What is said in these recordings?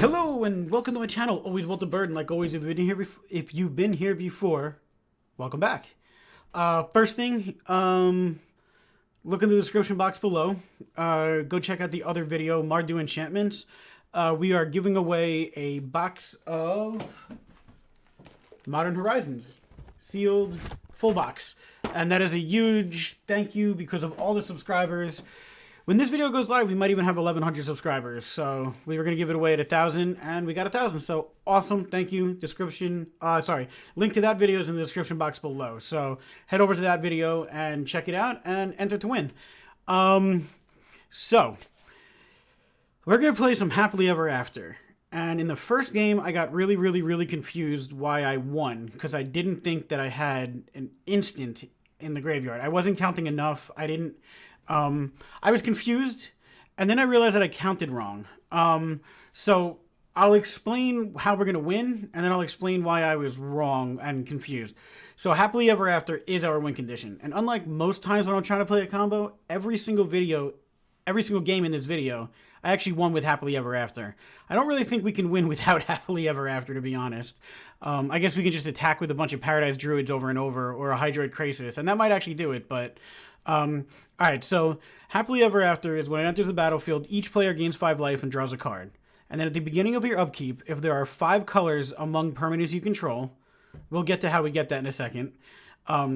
Hello and welcome to my channel. Always Walter Bird, and like always, if you've been here before, welcome back. First thing, look in the description box below. Go check out the other video, Mardu Enchantments. We are giving away a box of Modern Horizons, sealed full box, and that is a huge thank you because of all the subscribers. When this video goes live, we might even have 1,100 subscribers. So we were going to give it away at 1,000, and we got 1,000. So awesome. Thank you. Link to that video is in the description box below. So head over to that video and check it out and enter to win. So we're going to play some Happily Ever After. And in the first game, I got really confused why I won, because I didn't think that I had an instant in the graveyard. I wasn't counting enough. I was confused, and then I realized that I counted wrong. So I'll explain how we're going to win, and then I'll explain why I was wrong and confused. So Happily Ever After is our win condition. And unlike most times when I'm trying to play a combo, every single game in this video, I actually won with Happily Ever After. I don't really think we can win without Happily Ever After, to be honest. I guess we can just attack with a bunch of Paradise Druids over and over, or a Hydroid Krasis, and that might actually do it, but... Alright, so Happily Ever After is when it enters the battlefield, each player gains 5 life and draws a card. And then at the beginning of your upkeep, if there are 5 colors among permanents you control, we'll get to how we get that in a second,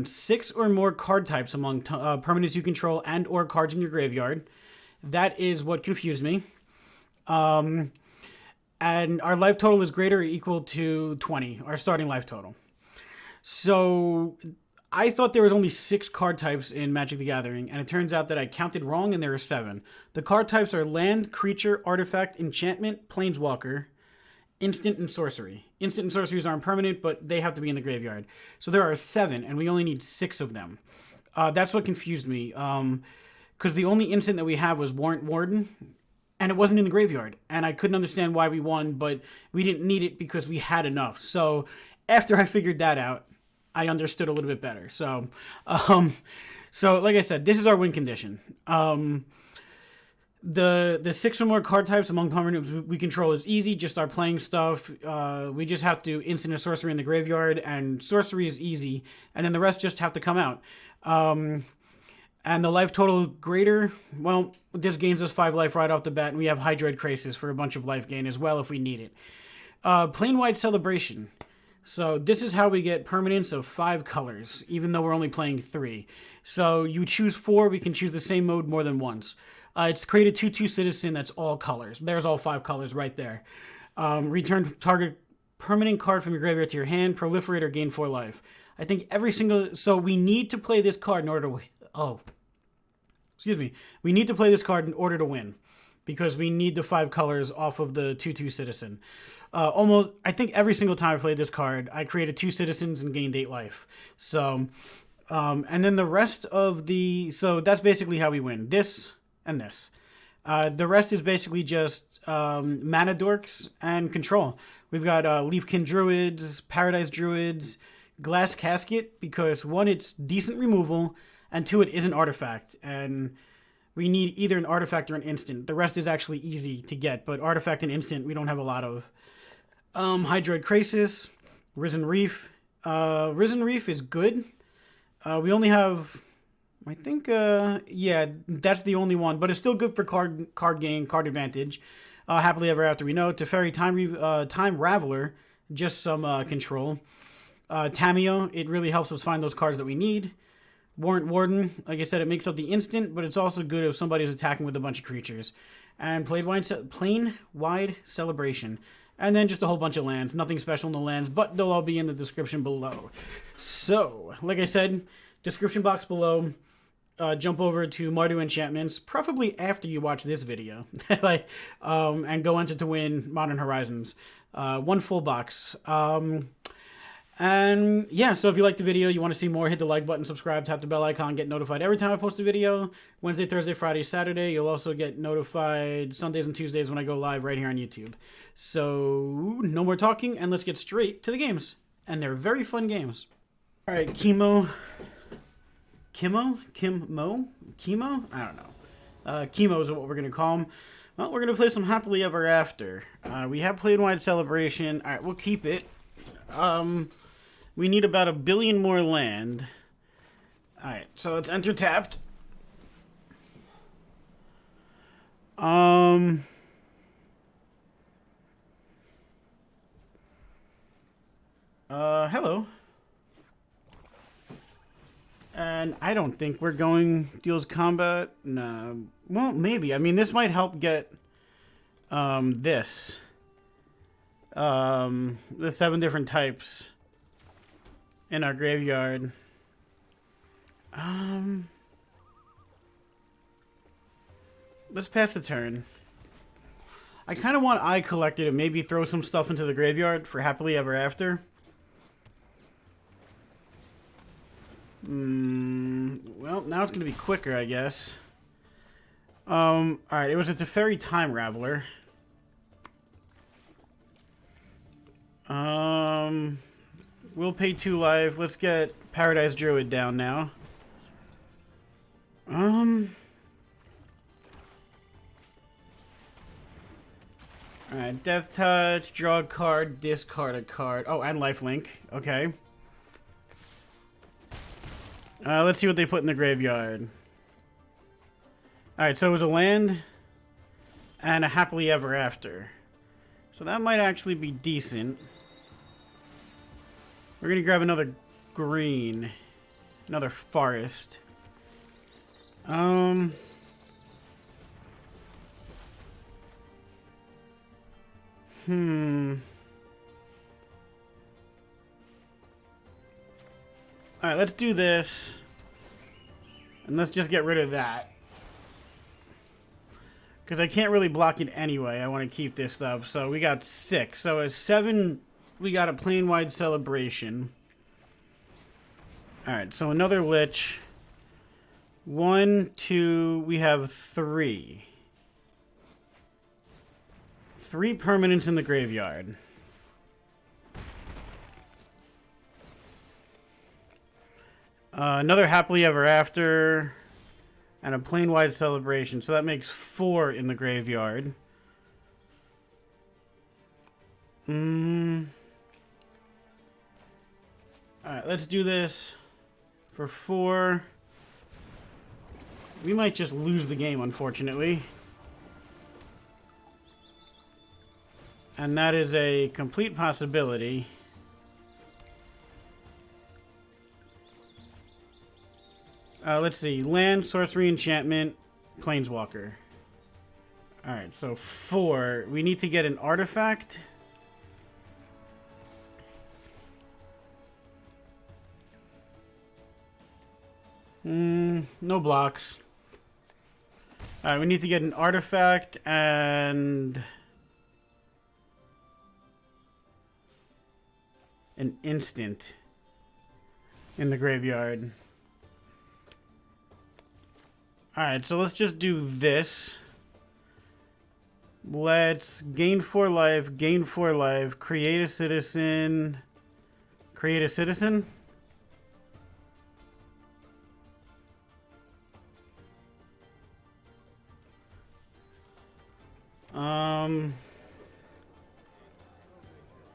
6 or more card types among permanents you control and or cards in your graveyard. That is what confused me. And our life total is greater or equal to 20, our starting life total. So... I thought there was only 6 card types in Magic the Gathering, and it turns out that I counted wrong and there are 7. The card types are land, creature, artifact, enchantment, planeswalker, instant, and sorcery. Instant and sorceries aren't permanent, but they have to be in the graveyard. So there are 7, and we only need 6 of them. That's what confused me, because the only instant that we have was Warrant, Warden, and it wasn't in the graveyard. And I couldn't understand why we won, but we didn't need it because we had enough. So after I figured that out, I understood a little bit better. So like I said, this is our win condition. The 6 or more card types among permanents we control is easy, just our playing stuff. We just have to instant a sorcery in the graveyard, and sorcery is easy, and then the rest just have to come out. And the life total greater, well, this gains us 5 life right off the bat, and we have Hydroid Krasis for a bunch of life gain as well if we need it. Planewide Celebration. So this is how we get permanents of 5 colors, even though we're only playing 3. So you choose 4, we can choose the same mode more than once. It's created 2/2 citizen, that's all colors. There's all 5 colors right there. Return target permanent card from your graveyard to your hand, proliferate or gain 4 life. I think so we need to play this card in order to we need to play this card in order to win, because we need the 5 colors off of the 2/2 citizen. I think every single time I played this card, I created 2 citizens and gained 8 life. So, and then the rest of so that's basically how we win. This and this. The rest is basically just mana dorks and control. We've got Leafkin Druids, Paradise Druids, Glass Casket, because 1, it's decent removal, and 2, it is an artifact, and we need either an artifact or an instant. The rest is actually easy to get, but artifact and instant we don't have a lot of. Hydroid Krasis, Risen Reef. Risen Reef is good. We only have, I think, yeah, that's the only one, but it's still good for card gain, card advantage. Happily Ever After, we know. Teferi, Time Raveler, just some control. Tamiyo, it really helps us find those cards that we need. Warrant, Warden, like I said, it makes up the instant, but it's also good if somebody's attacking with a bunch of creatures. And Planewide Celebration. And then just a whole bunch of lands. Nothing special in the lands, but they'll all be in the description below. So, like I said, description box below. Jump over to Mardu Enchantments, preferably after you watch this video. And go enter to win Modern Horizons. 1 full box. And yeah, so if you liked the video, you want to see more, hit the like button, subscribe, tap the bell icon, get notified every time I post a video. Wednesday, Thursday, Friday, Saturday. You'll also get notified Sundays and Tuesdays when I go live right here on YouTube. So no more talking, and let's get straight to the games. And they're very fun games. All right, Chemo? I don't know. Chemos are what we're going to call them. Well, we're going to play some Happily Ever After. We have Planewide Celebration. Alright, we'll keep it. We need about 1 billion more land. Alright, so let's enter tapped. Hello. And I don't think we're going deals combat. No. Well, maybe. I mean, this might help get this. The 7 different types in our graveyard. Let's pass the turn. I kind of want Eye Collector to maybe throw some stuff into the graveyard for Happily Ever After. Well, now it's going to be quicker, I guess. Alright, it was a Teferi Time Raveler. We'll pay 2 life. Let's get Paradise Druid down now. Alright, Death Touch, draw a card, discard a card. Oh, and lifelink. Okay. Let's see what they put in the graveyard. Alright, so it was a land and a Happily Ever After. So that might actually be decent. We're gonna grab another green. Another forest. Draw Alright, let's do this. And let's just get rid of that. Because I can't really block it anyway. I want to keep this up. So we got 6. So as 7, we got a Planewide Celebration. Alright, so another Lich. 1, 2, we have 3. 3 permanents in the graveyard. Another Happily Ever After. And a Planewide Celebration. So that makes 4 in the graveyard. Alright, let's do this for 4. We might just lose the game, unfortunately. And that is a complete possibility. Let's see. Land, sorcery, enchantment, planeswalker. Alright, so 4. We need to get an artifact. No blocks. Alright, we need to get an artifact and an instant in the graveyard. Alright, so let's just do this. Let's gain 4 life, gain 4 life, create a citizen. Create a citizen?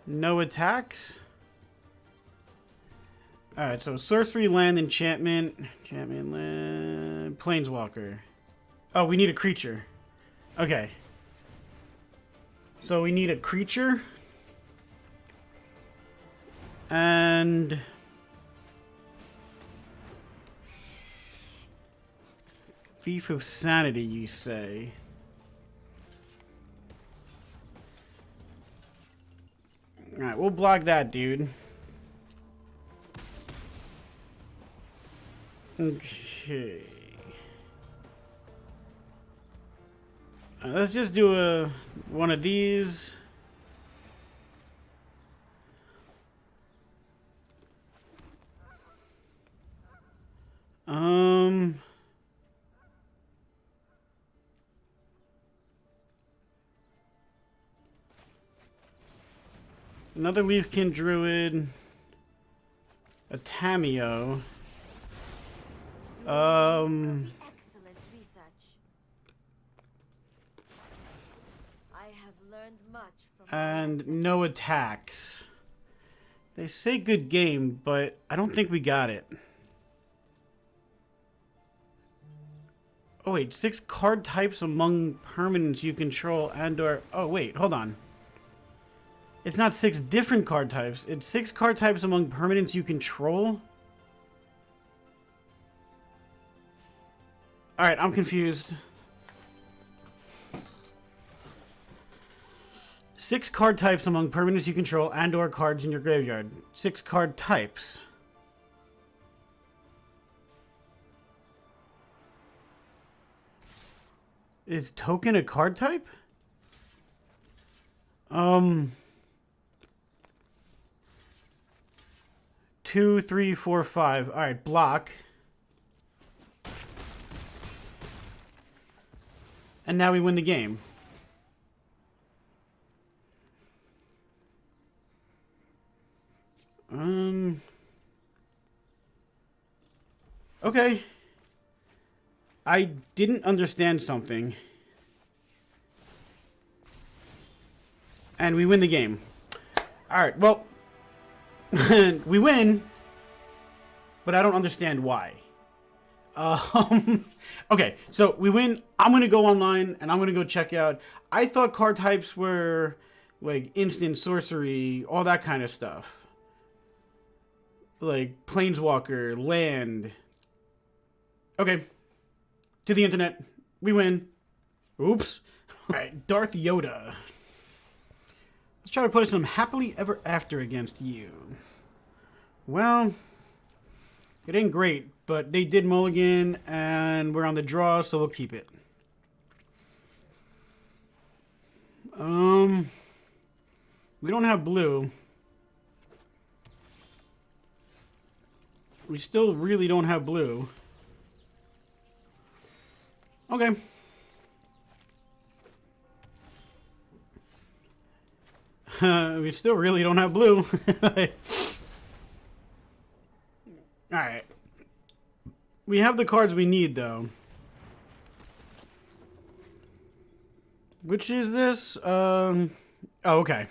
No attacks? Alright, so sorcery, land, enchantment, land, planeswalker. Oh, we need a creature. Okay. So we need a creature. And Thief of Sanity, you say? Alright, we'll block that, dude. Okay. Let's just do one of these. Another Leafkin Druid. A Tamiyo. have learned much from And no attacks. They say good game, but I don't think we got it. Oh wait, 6 card types among permanents you control and or... Oh wait, hold on. It's not 6 different card types. It's 6 card types among permanents you control? Alright, I'm confused. 6 card types among permanents you control and or cards in your graveyard. 6 card types. Is token a card type? 2, 3, 4, 5. Alright, block. And now we win the game. Okay. I didn't understand something. And we win the game. Alright, well. We win. But I don't understand why. Okay, so we win. I'm going to go online and I'm going to go check out. I thought card types were like instant sorcery, all that kind of stuff. Like Planeswalker, land. Okay. To the internet. We win. Oops. Alright, Darth Yoda. Let's try to play some Happily Ever After against you. Well, it ain't great, but they did mulligan, and we're on the draw, so we'll keep it. We don't have blue. We still really don't have blue. Okay. We still really don't have blue. Alright. We have the cards we need, though. Which is this? Oh, okay.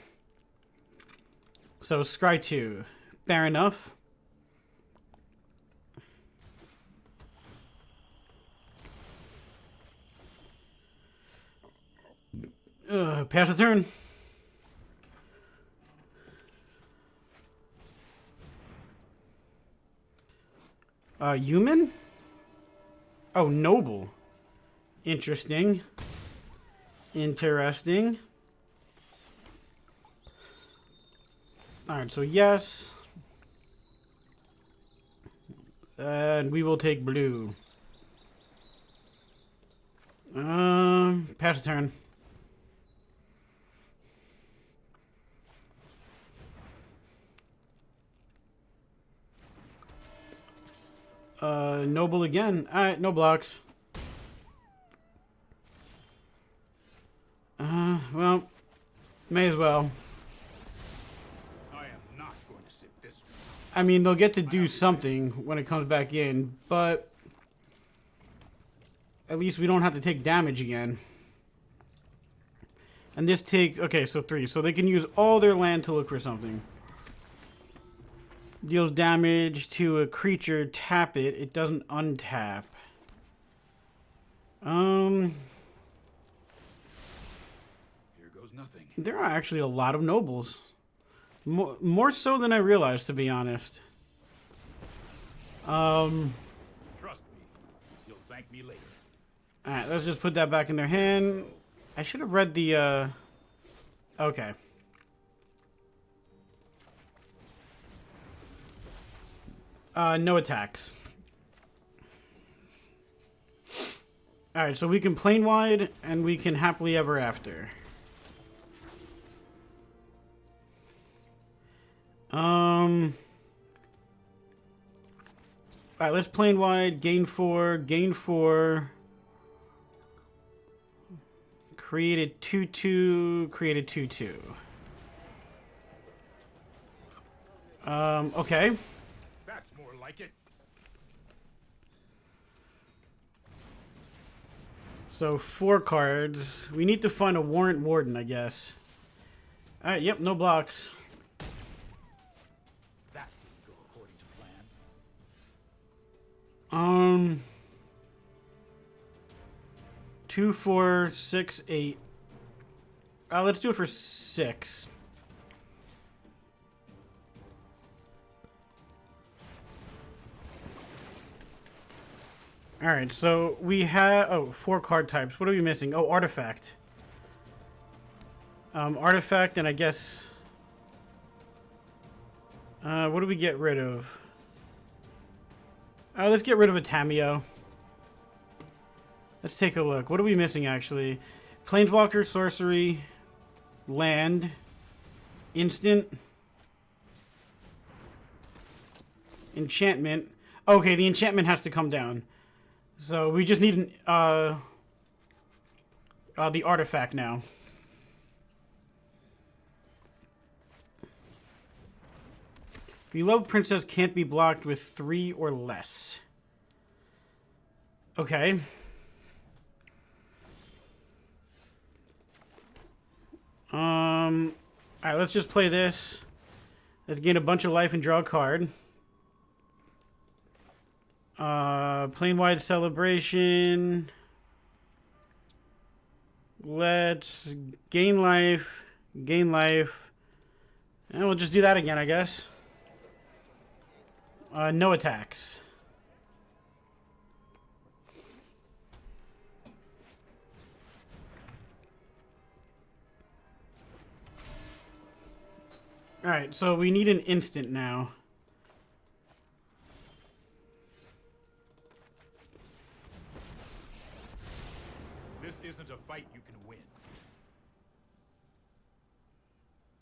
So, Scry 2. Fair enough. Pass the turn. Human? Oh, noble. Interesting. Interesting. Alright, so yes. And we will take blue. Pass the turn. Noble again. Alright, no blocks. Well, may as well. I am not going to sit this. I mean, they'll get to do something when it comes back in, but at least we don't have to take damage again. And this take, okay, so 3. So they can use all their land to look for something. Deals damage to a creature, tap it. It doesn't untap. Here goes nothing. There are actually a lot of nobles. More so than I realized, to be honest. Trust me. You'll thank me later. Alright, let's just put that back in their hand. I should have read the, okay. No attacks. Alright, so we can Planewide, and we can Happily Ever After. Alright, let's Planewide, gain 4, gain 4. Created 2/2, created 2/2. Okay. That's more like it. So 4 cards. We need to find a Warrant Warden, I guess. Alright, yep, no blocks. That didn't go according to plan. 2, 4, 6, 8. Let's do it for 6. Alright, so we have 4 card types. What are we missing? Oh, artifact. Artifact, and I guess what do we get rid of? Let's get rid of a Tamiyo. Let's take a look. What are we missing, actually? Planeswalker, sorcery, land, instant, enchantment. Okay, the enchantment has to come down. So we just need the artifact now. Beloved Princess can't be blocked with 3 or less. Okay. Alright, let's just play this. Let's gain a bunch of life and draw a card. Planewide Celebration. Let's gain life. Gain life. And we'll just do that again, I guess. No attacks. Alright, so we need an instant now. This isn't a fight you can win.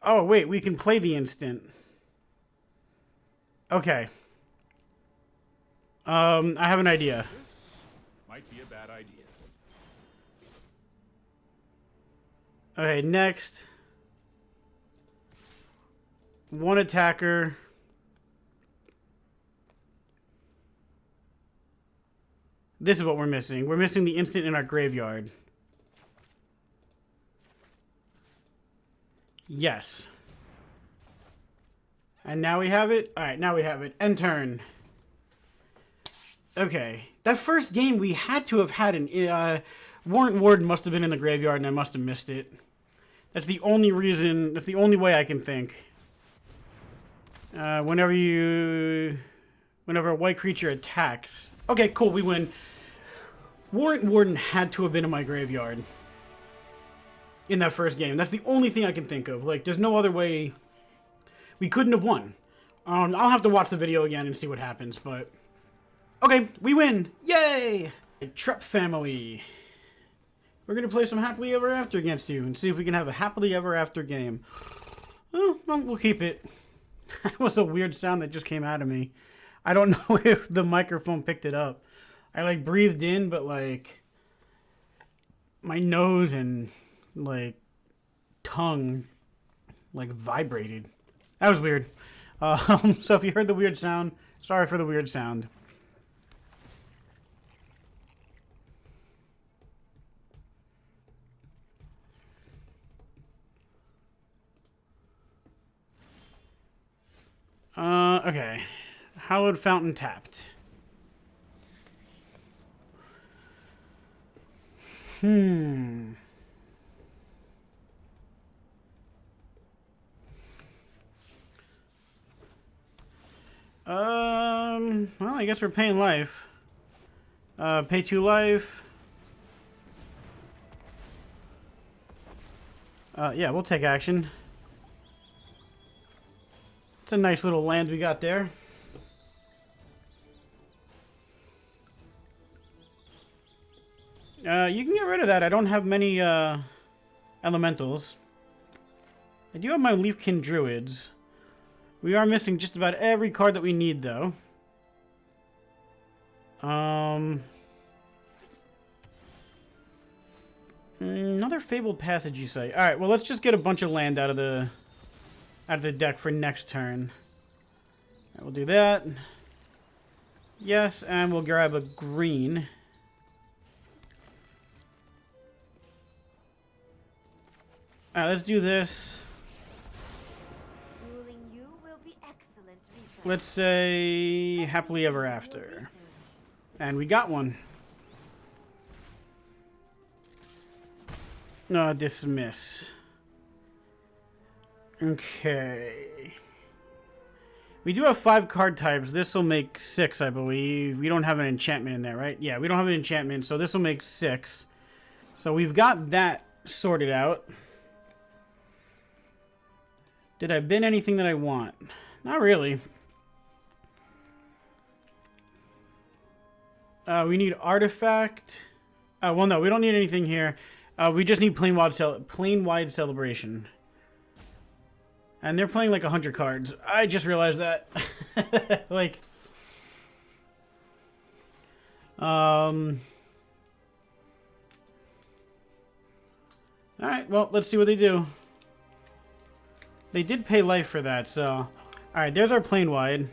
Oh, wait, we can play the instant. Okay. I have an idea. This might be a bad idea. Okay, next. 1 attacker. This is what we're missing. We're missing the instant in our graveyard. Yes. And now we have it? Alright, now we have it. End turn. Okay. That first game, we had to have had an... Warrant Warden must have been in the graveyard and I must have missed it. That's the only reason... That's the only way I can think. Whenever a white creature attacks... Okay, cool, we win. Warrant Warden had to have been in my graveyard. In that first game. That's the only thing I can think of. Like, there's no other way... We couldn't have won. I'll have to watch the video again and see what happens, but... Okay, we win! Yay! Trep family. We're gonna play some Happily Ever After against you and see if we can have a Happily Ever After game. Well, we'll keep it. That was a weird sound that just came out of me. I don't know if the microphone picked it up. I, like, breathed in, but, like... My nose and, like, tongue, like, vibrated. That was weird. So if you heard the weird sound, sorry for the weird sound. Okay. Hallowed Fountain tapped. Well, I guess we're paying life. Pay 2 life. Yeah, we'll take action. It's a nice little land we got there. You can get rid of that. I don't have many elementals. I do have my Leafkin Druids. We are missing just about every card that we need, though. Another Fabled Passage, you say? All right. Well, let's just get a bunch of land out of the deck for next turn. All right, we'll do that. Yes, and we'll grab a green. Alright, let's do this. Dueling you will be excellent research. Let's say happily ever after. And we got one. No, dismiss. Okay. We do have 5 card types. This will make 6, I believe. We don't have an enchantment in there, right? Yeah, we don't have an enchantment, so this will make 6. So we've got that sorted out. Did I bin anything that I want? Not really. We need artifact. Well, no, we don't need anything here. We just need Planewide Celebration. And they're playing like 100 cards. I just realized that. Like, alright, well, let's see what they do. They did pay life for that, so. Alright, there's our Planewide.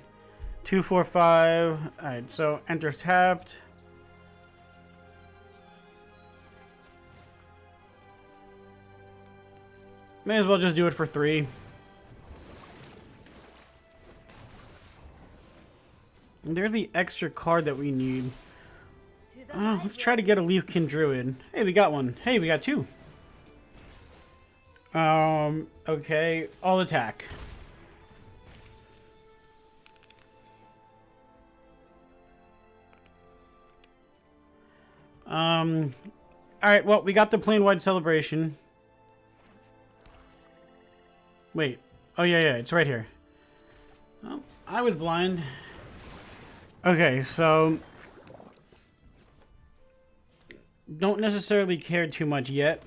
2, 4, 5. Alright, so enters tapped. May as well just do it for 3. And there's the extra card that we need. Let's try to get a Leafkin Druid. Hey, we got one. Hey, we got 2. Okay. All attack. Alright, well, we got the Planewide Celebration. Wait. Oh, yeah, it's right here. Oh, I was blind. Okay, so don't necessarily care too much yet.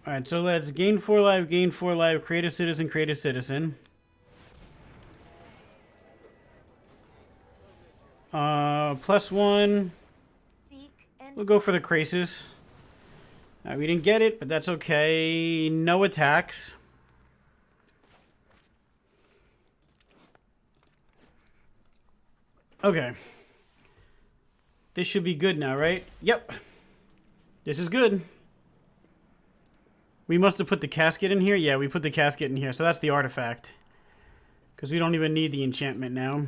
Alright, so let's gain 4 life, create a citizen. +1. We'll go for the Krasis. We didn't get it, but that's okay. No attacks. Okay. This should be good now, right? Yep. This is good. We must have put the casket in here. Yeah, we put the casket in here. So that's the artifact. Because we don't even need the enchantment now.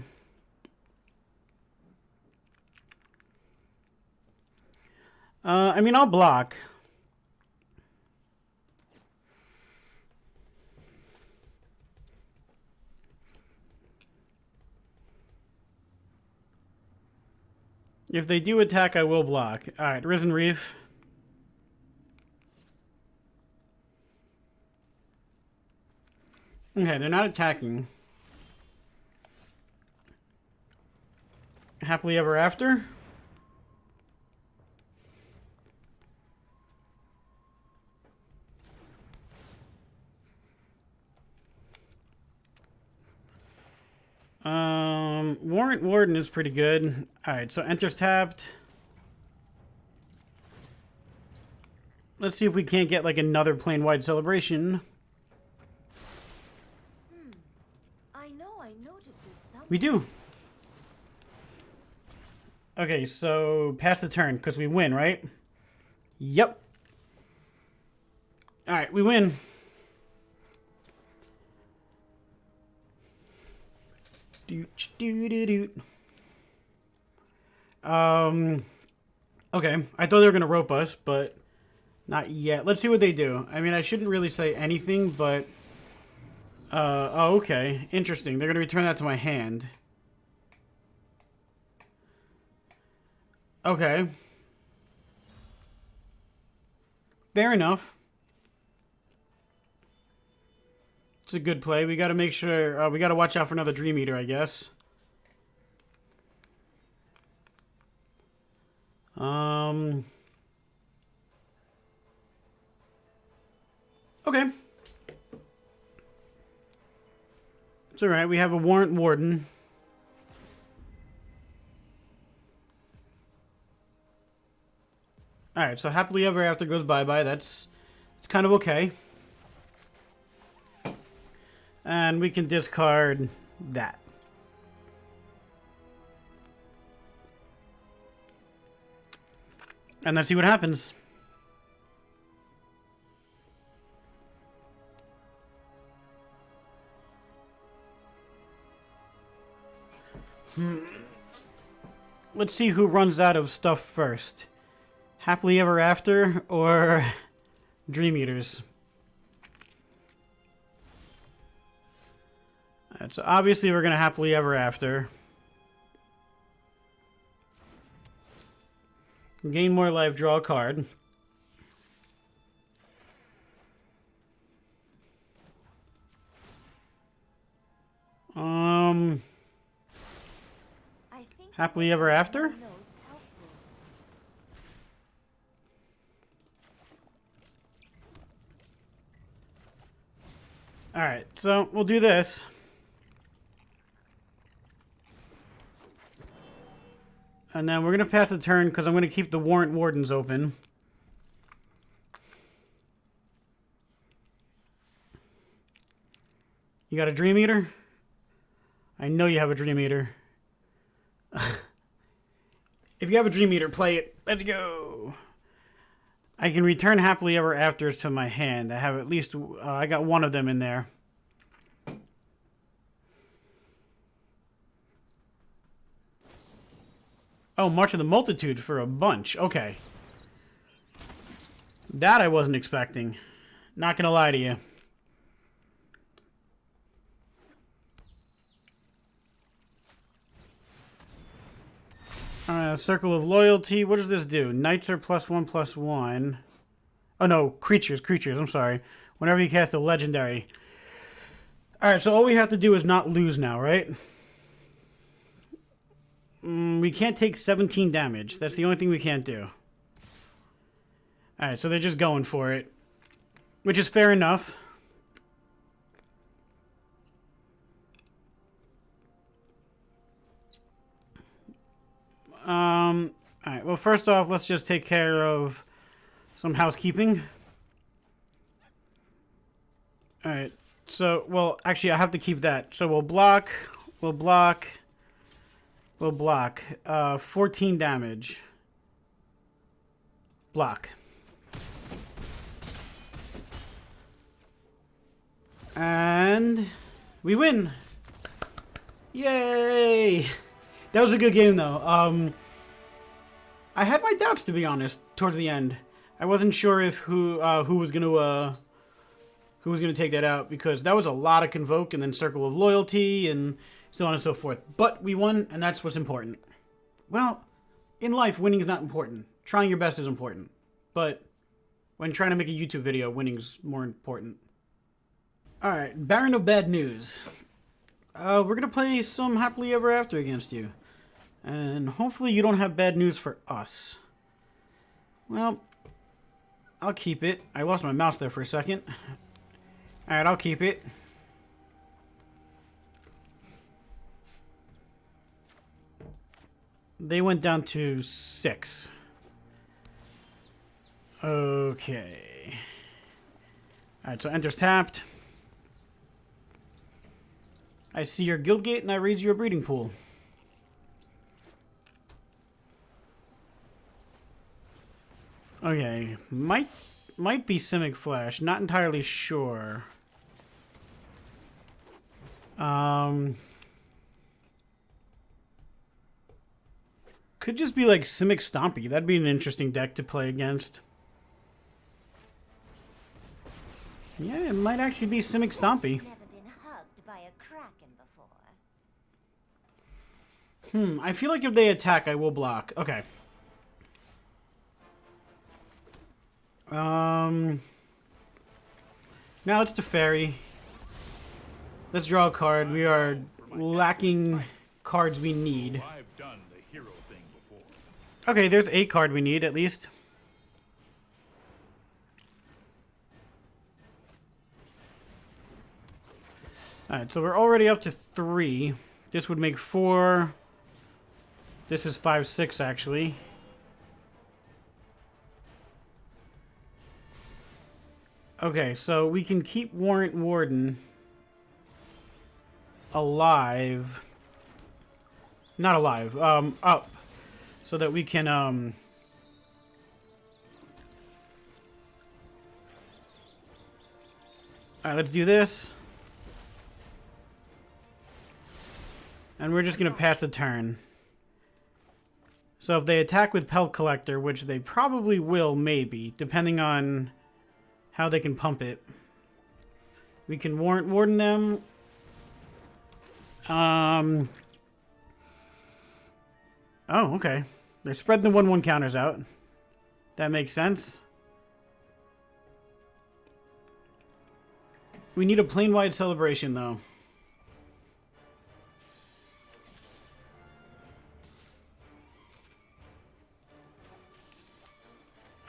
I mean, I'll block. If they do attack, I will block. Alright, Risen Reef. Okay, they're not attacking. Happily ever after? Warrant Warden is pretty good. Alright, so enters tapped. Let's see if we can't get like another Planewide Celebration. I noted this somewhere. We do. Okay, so pass the turn because we win, right? Yep. Alright, we win. Okay, I thought they were gonna rope us, but not yet. Let's see what they do. I mean, I shouldn't really say anything, but oh, okay, interesting. They're gonna return that to my hand. Okay, fair enough. It's a good play. We got to make sure we got to watch out for another Dream Eater, I guess. Okay. It's all right. We have a Warrant Warden. All right. So happily ever after goes bye-bye. It's kind of okay. And we can discard that. And let's see what happens. Let's see who runs out of stuff first. Happily Ever After or Dream Eaters? Alright, so obviously we're going to Happily Ever After. Gain more life, draw a card. Happily Ever After? Alright, so we'll do this. And then we're going to pass the turn because I'm going to keep the Warrant Wardens open. You got a Dream Eater? I know you have a Dream Eater. If you have a Dream Eater, play it. Let's go. I can return Happily Ever Afters to my hand. I have at least... I got one of them in there. Oh, March of the Multitude for a bunch. Okay. That I wasn't expecting. Not gonna lie to you. Circle of Loyalty. What does this do? Knights are +1/+1. Oh no, creatures. I'm sorry. Whenever you cast a legendary. Alright, so all we have to do is not lose now, right? We can't take 17 damage. That's the only thing we can't do. Alright, so they're just going for it. Which is fair enough. Alright, well, first off, let's just take care of some housekeeping. Alright, so, well, actually, I have to keep that. So we'll block. 14 damage. Block. And we win. Yay! That was a good game, though. I had my doubts, to be honest, towards the end. I wasn't sure if who was gonna take that out, because that was a lot of Convoke and then Circle of Loyalty and so on and so forth. But we won, and that's what's important. Well, in life, winning is not important. Trying your best is important. But when trying to make a YouTube video, winning's more important. Alright, Baron of Bad News. We're gonna play some Happily Ever After against you. And hopefully you don't have bad news for us. Well, I'll keep it. I lost my mouse there for a second. Alright, I'll keep it. They went down to 6. Okay. Alright, so enters tapped. I see your guild gate and I raise you a breeding pool. Okay, might be Simic Flash, not entirely sure. Could just be like Simic Stompy. That'd be an interesting deck to play against. Yeah, it might actually be Simic Stompy. Never been hugged by a kraken before. I feel like if they attack, I will block. Okay. Now let's Teferi. Let's draw a card. We are lacking cards we need. I've done the hero thing before. Okay, there's a card we need at least. Alright, so we're already up to 3. This would make 4. This is 5, 6 actually. Okay, so we can keep Warrant Warden alive. Not alive, up. So that we can, Alright, let's do this. And we're just going to pass the turn. So if they attack with Pelt Collector, which they probably will, maybe, depending on how they can pump it. We can Warden them. Oh, okay. They're spreading the 1/1 counters out. That makes sense. We need a Planewide Celebration, though.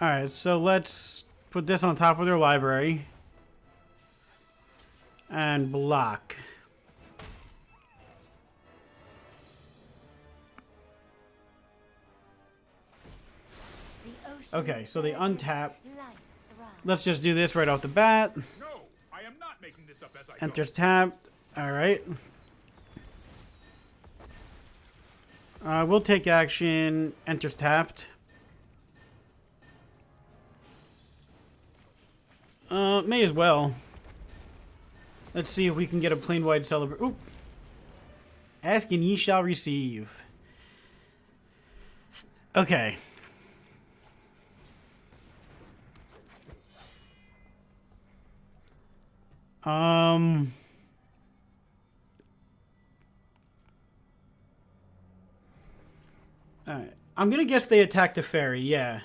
Alright, so let's put this on top of their library. And block. Okay, so they untap. Let's just do this right off the bat. No, I am not making this up as I Enters tapped. Alright. We'll take action. Enters tapped. May as well. Let's see if we can get a Planewide Celebration. Oop. Ask and ye shall receive. Okay. Alright. I'm gonna guess they attacked Teferi, yeah.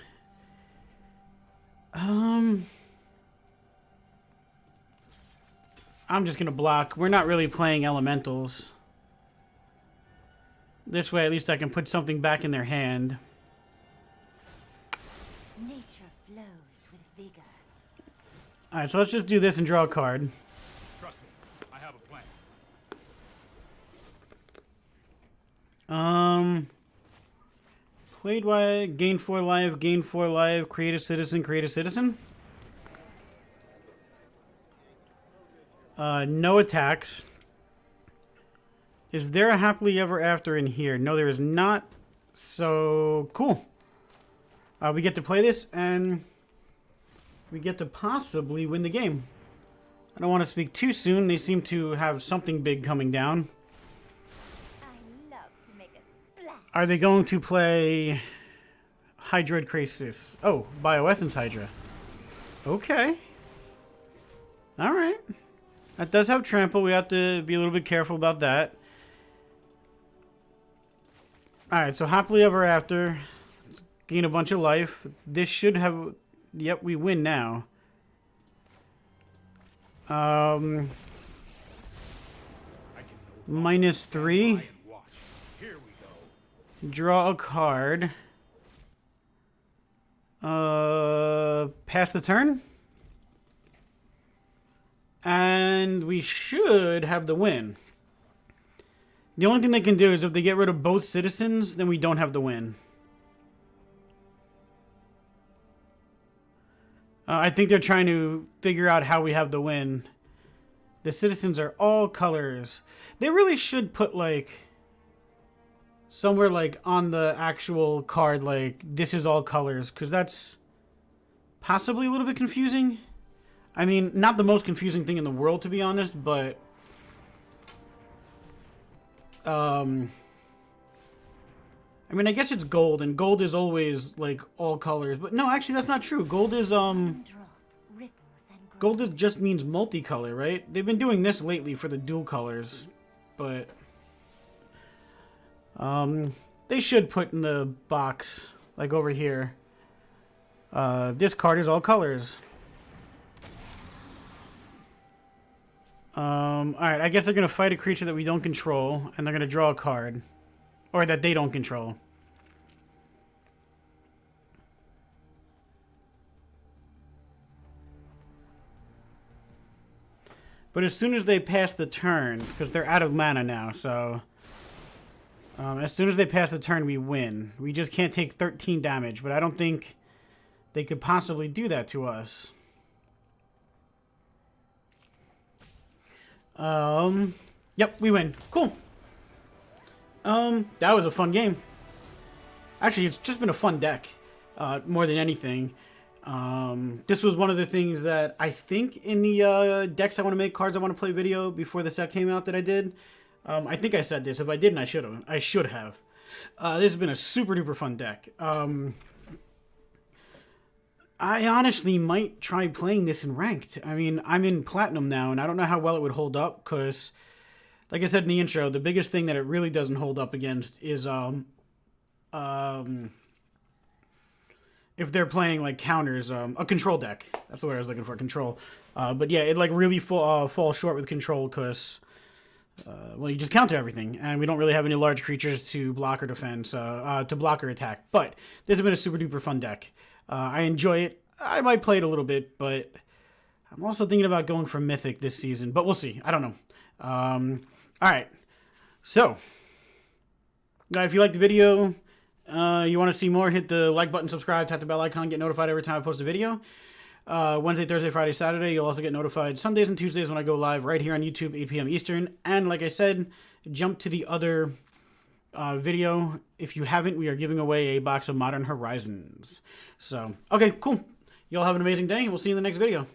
I'm just gonna block. We're not really playing elementals. This way, at least I can put something back in their hand. Nature flows with vigor. Alright, so let's just do this and draw a card. Trust me, I have a plan. Played wide, gain 4 life, create a citizen, create a citizen. No attacks. Is there a happily ever after in here? No, there is not. So, cool. We get to play this, and we get to possibly win the game. I don't want to speak too soon. They seem to have something big coming down. I love to make a splash. Are they going to play Hydroid Krasis? Oh, Bioessence Hydra. Okay. Alright. That does have trample. We have to be a little bit careful about that. Alright, so happily ever after. Let's gain a bunch of life. This should have... Yep, we win now. -3. Here we go. Draw a card. Pass the turn. And we should have the win. The only thing they can do is if they get rid of both citizens, then we don't have the win. I think they're trying to figure out how we have the win. The citizens are all colors. They really should put, like, somewhere, like, on the actual card, like, this is all colors. Because that's possibly a little bit confusing. I mean, not the most confusing thing in the world, to be honest, but... I mean, I guess it's gold, and gold is always, like, all colors. But no, actually, that's not true. Gold is, Gold just means multicolor, right? They've been doing this lately for the dual colors, but... they should put in the box, like over here. This card is all colors. Alright, I guess they're gonna fight a creature that we don't control, and they're gonna draw a card. Or that they don't control. But as soon as they pass the turn, because they're out of mana now, so... as soon as they pass the turn, we win. We just can't take 13 damage, but I don't think they could possibly do that to us. Yep, we win. Cool. That was a fun game. Actually, it's just been a fun deck, more than anything. This was one of the things that I think in the decks I want to make, cards I want to play video before the set came out that I did. I think I said this. If I didn't, I should have. This has been a super duper fun deck. I honestly might try playing this in ranked. I mean, I'm in platinum now, and I don't know how well it would hold up, because, like I said in the intro, the biggest thing that it really doesn't hold up against is, if they're playing, like, counters, a control deck. That's the word I was looking for, control. But yeah, it, like, really falls short with control, because, well, you just counter everything, and we don't really have any large creatures to block or defend, so, to block or attack. But this has been a super duper fun deck. I enjoy it. I might play it a little bit, but I'm also thinking about going for Mythic this season, but we'll see. I don't know. Alright. So, if you liked the video, you want to see more, hit the like button, subscribe, tap the bell icon, get notified every time I post a video. Wednesday, Thursday, Friday, Saturday. You'll also get notified Sundays and Tuesdays when I go live right here on YouTube, 8 p.m. Eastern. And like I said, jump to the other video. If you haven't, we are giving away a box of Modern Horizons. So, okay, cool. Y'all have an amazing day, and we'll see you in the next video.